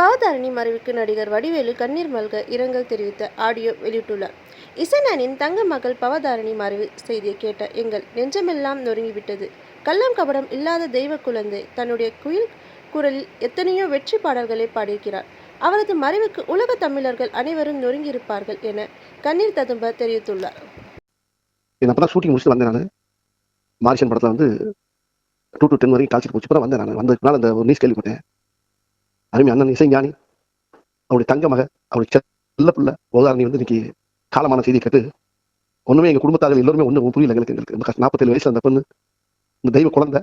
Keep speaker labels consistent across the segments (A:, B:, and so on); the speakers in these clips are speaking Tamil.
A: பவதாரணி மறைவுக்கு நடிகர் வடிவேலு கண்ணீர் மல்க இரங்கல் தெரிவித்த ஆடியோ வெளியிட்டுள்ளார். இசைஞானியின் தங்க மகள் பவதாரணி மறைவு செய்தியை கேட்ட எங்கள் நெஞ்சமெல்லாம் நொறுங்கிவிட்டது. கள்ளம் கபடம் இல்லாத தெய்வ குழந்தை தன்னுடைய குயில் குரலில் எத்தனையோ வெற்றி பாடல்களை பாடியிருக்கிறார். அவரது மறைவுக்கு உலக தமிழர்கள் அனைவரும் நொறுங்கியிருப்பார்கள் என கண்ணீர் ததும்ப தெரிவித்துள்ளார்.
B: அப்பதான் ஷூட்டிங் முடிச்சுட்டு வந்தேன். நான் மாரிஷன் படத்துல வந்து 2 to 10 வரைக்கும் காய்ச்சிட்டு போச்சு. அப்புறம் வந்தேன். நான் வந்ததுக்கு மேலே அந்த ஒரு நியூஸ் கேள்விப்பட்டேன். அருமை அண்ணன் இசைஞானி அவருடைய தங்க மக அவருடைய செல்ல பிள்ளை பவதாரணி வந்து இன்னைக்கு காலமான செய்தி கேட்டு ஒண்ணுமே எங்க குடும்பத்தார்கள் எல்லாருமே ஒண்ணு புரியல. எங்களுக்கு 47 வயசுல அந்த பொண்ணு இந்த தெய்வ குழந்தை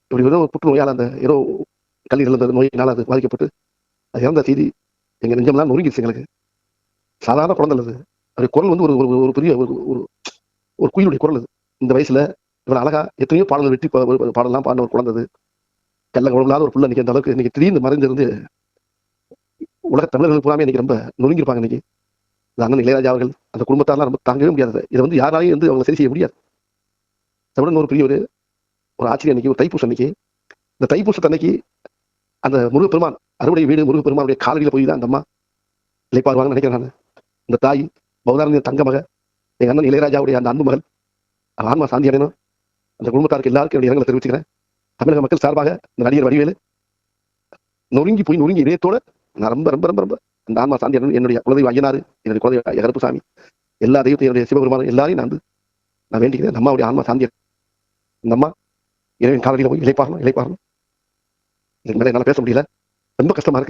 B: இப்படி ஏதோ புற்றுநோயால் அந்த ஏதோ கல்லீரல் அந்த நோயினால் அது பாதிக்கப்பட்டு அது இறந்த செய்தி எங்க நெஞ்சமெல்லாம் நொறுங்கிடுச்சு. எங்களுக்கு சாதாரண குழந்தை அது. அவருடைய குரல் வந்து ஒரு பெரிய ஒரு குயிலுடைய குரல் அது. இந்த வயசுல இவர் அழகா எத்தனையோ பாடல்கள் வெற்றி பாடலாம் பாடின ஒரு குழந்தை. கல்ல குழந்தைலாத ஒரு பிள்ளை இன்னைக்கு அந்த அளவுக்கு இன்னைக்கு திடீர்னு மறைஞ்சிருந்து உலக தமிழர்கள் பூராமே இன்னைக்கு ரொம்ப நொறுங்கிருப்பாங்க. இன்னைக்கு அண்ணன் இளையராஜா அவர்கள் அந்த குடும்பத்தாரெல்லாம் ரொம்ப தாங்கவே முடியாது. இதை வந்து யாராலையும் வந்து அவங்க சரி செய்ய முடியாது. அதை விட ஒரு பெரிய ஒரு ஆச்சரியம் அன்னைக்கு ஒரு தைப்பூசம் அன்னைக்கு இந்த தைப்பூசத்து அன்னைக்கு அந்த முருகப்பெருமான் அறுவடை வீடு முருகப்பெருமானுடைய காலடியில் போய் தான் அந்த அம்மா இழைப்பாருவாங்கன்னு நினைக்கிறேன். நான் இந்த தாய் பவதாரணி தங்க மக எங்க அண்ணன் இளையராஜாவுடைய அந்த அன்பு மகள் ஆன்மா சாந்தி அடையணும். அந்த குடும்பத்தாருக்கு எல்லாருக்கும் என்னுடைய இரங்கலை தெரிவிச்சுக்கிறேன். தமிழக மக்கள் சார்பாக இந்த நடிகர் வடிவேலு நொறுங்கி இதயத்தோட நான் ரொம்ப ரொம்ப ரொம்ப ரொம்ப அந்த ஆன்மா சாந்தி அடையணும். என்னுடைய குலதெய்வ ஐயனாரு, என்னுடைய குலதெய்வ கருப்புசாமி, எல்லா தெய்வத்தையும் என்னுடைய சிவபெருமானும் எல்லாரையும் நான் வேண்டிக்கிறேன். இந்த அம்மாவுடைய ஆன்மா சாந்தி இந்த அம்மா இறைவன் காலடியில் போய் இழைப்பாரணும். இதுக்கு மேலே என்னால் பேச முடியல. ரொம்ப கஷ்டமா இருக்கு.